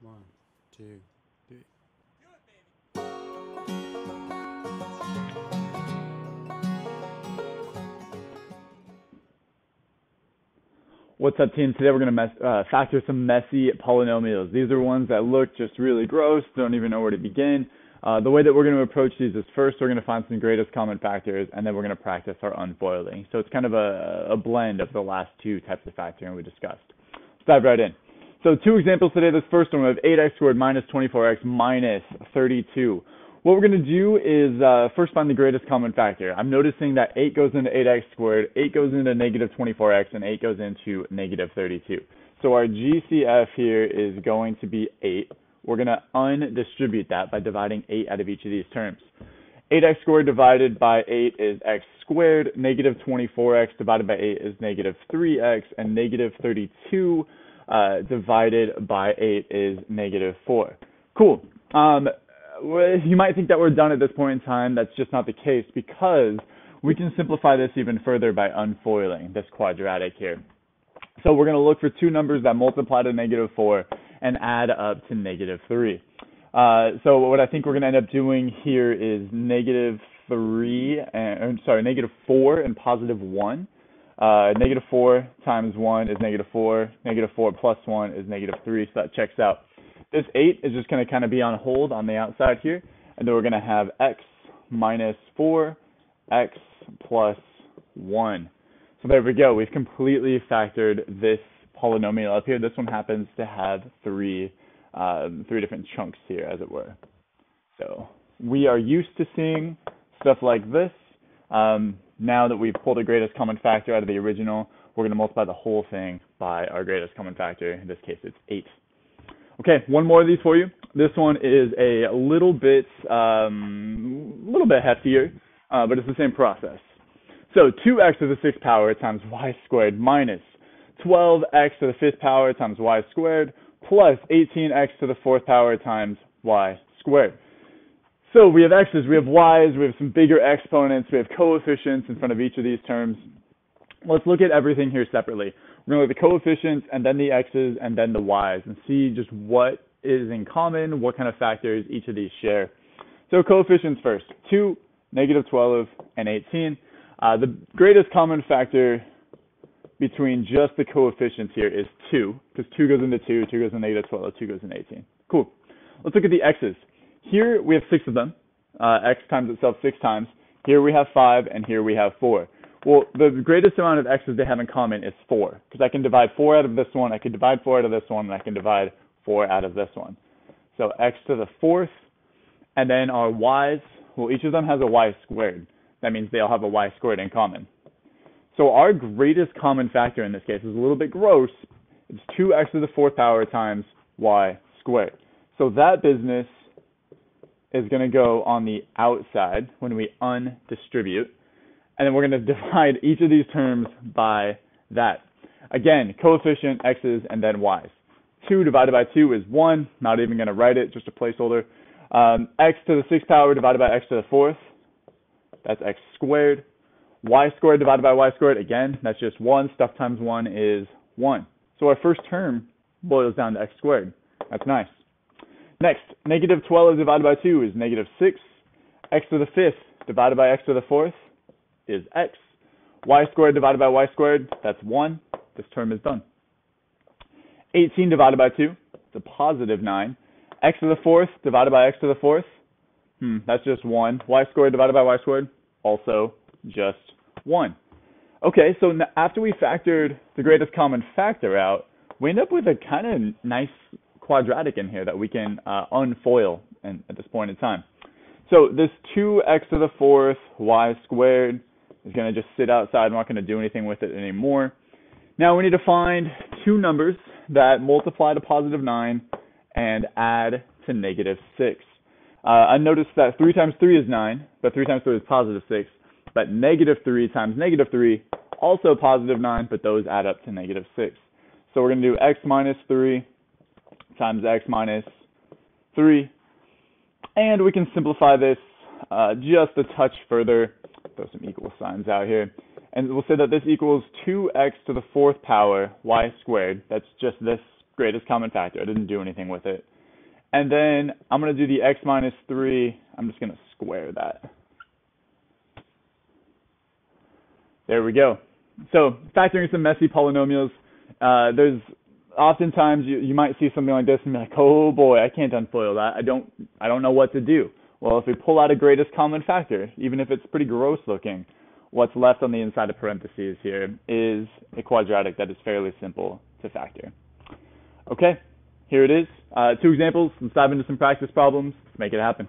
One, two, three. What's up, team? Today we're going to factor some messy polynomials. These are ones that look just really gross, don't even know where to begin. The way that we're going to approach these is first we're going to find some greatest common factors, and then we're going to practice our unfoiling. So it's kind of a blend of the last two types of factoring we discussed. Let's dive right in. So two examples today. This first one, we have 8x squared minus 24x minus 32. What we're going to do is first find the greatest common factor. I'm noticing that 8 goes into 8x squared, 8 goes into negative 24x, and 8 goes into negative 32. So our GCF here is going to be 8. We're going to undistribute that by dividing 8 out of each of these terms. 8x squared divided by 8 is x squared, negative 24x divided by 8 is negative 3x, and negative 32 divided by 8 is negative 4. Cool. You might think that we're done at this point in time. That's just not the case, because we can simplify this even further by unfoiling this quadratic here. So we're going to look for two numbers that multiply to negative 4 and add up to negative 3. So what I think we're going to end up doing here is negative 4 and positive 1. Negative 4 times 1 is negative 4. Negative 4 plus 1 is negative 3, so that checks out. This 8 is just going to kind of be on hold on the outside here, and then we're going to have x minus 4, x plus 1. So there we go. We've completely factored this polynomial up here. This one happens to have three different chunks here, as it were. So we are used to seeing stuff like this. Now that we've pulled the greatest common factor out of the original, we're going to multiply the whole thing by our greatest common factor. In this case, it's 8. Okay, one more of these for you. This one is a little bit heftier, but it's the same process. So 2x to the 6th power times y squared minus 12x to the 5th power times y squared plus 18x to the 4th power times y squared. So we have x's, we have y's, we have some bigger exponents, we have coefficients in front of each of these terms. Let's look at everything here separately. We're going to look at the coefficients and then the x's and then the y's and see just what is in common, what kind of factors each of these share. So coefficients first, 2, negative 12, and 18. The greatest common factor between just the coefficients here is 2, because 2 goes into 2, 2 goes into negative 12, 2 goes into 18. Cool. Let's look at the x's. Here we have 6 of them. X times itself 6 times. Here we have 5, and here we have 4. Well, the greatest amount of x's they have in common is 4, because I can divide 4 out of this one, I can divide 4 out of this one, and I can divide 4 out of this one. So x to the 4th, and then our y's, well, each of them has a y squared. That means they all have a y squared in common. So our greatest common factor in this case is a little bit gross. It's 2x to the 4th power times y squared. So that business is going to go on the outside when we undistribute. And then we're going to divide each of these terms by that. Again, coefficient, x's, and then y's. 2 divided by 2 is 1. Not even going to write it, just a placeholder. X to the 6th power divided by x to the 4th. That's x squared. Y squared divided by y squared. Again, that's just 1. Stuff times 1 is 1. So our first term boils down to x squared. That's nice. Next, negative 12 divided by 2 is negative 6. X to the 5th divided by x to the 4th is x. Y squared divided by y squared, that's 1. This term is done. 18 divided by 2, it's a positive 9. X to the 4th divided by x to the 4th, that's just 1. Y squared divided by y squared, also just 1. Okay, so after we factored the greatest common factor out, we end up with a kind of nice quadratic in here that we can unfoil at this point in time. So this 2x to the 4th y squared is going to just sit outside. I'm not going to do anything with it anymore. Now we need to find two numbers that multiply to positive 9 and add to negative 6. I noticed that 3 times 3 is 9, but 3 times 3 is positive 6. But negative 3 times negative 3, also positive 9, but those add up to negative 6. So we're going to do x minus 3 times x minus 3. And we can simplify this just a touch further. Throw some equal signs out here. And we'll say that this equals 2x to the 4th power y squared. That's just this greatest common factor. I didn't do anything with it. And then I'm going to do the x minus 3. I'm just going to square that. There we go. So factoring some messy polynomials, there's oftentimes you might see something like this and be like, oh boy, I can't unFOIL that. I don't know what to do. Well, if we pull out a greatest common factor, even if it's pretty gross looking, what's left on the inside of parentheses here is a quadratic that is fairly simple to factor. Okay, here it is. 2 examples. Let's dive into some practice problems. Let's make it happen.